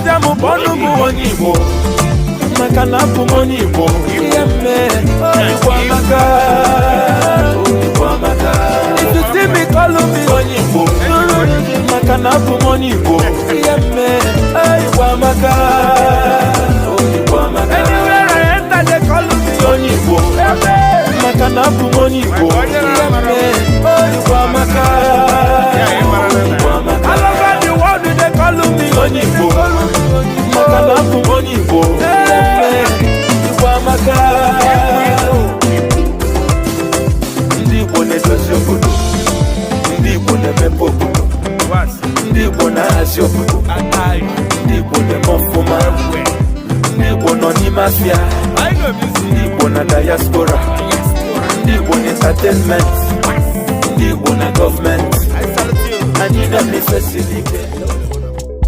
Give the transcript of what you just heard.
Afia mu bonu mu onibo Makana pu monibo Yemme Oyigbo amaka Oyigbo amaka If you see me call me onibo Makana pu monibo Yemme Oyigbo amaka Oyigbo amaka Anywhere I enter they call me onibo Makana pu monibo Yemme Oyigbo amaka Oyigbo amaka All over the world they call me onibo Makana pu monibo Oyigbo amaka Ndi Igbo na-edozi obodo Ndi Igbo na-emepe obodo Ndị Igbo na-ahazi obodo Ndị Igbo na-eme ọfụma Ndị Igbo nọ n'ime afịa Ndị Igbo na diaspora Ndị Igbo na entertainment Ndị Igbo na gọọmenti Anyị na-emefe siri ike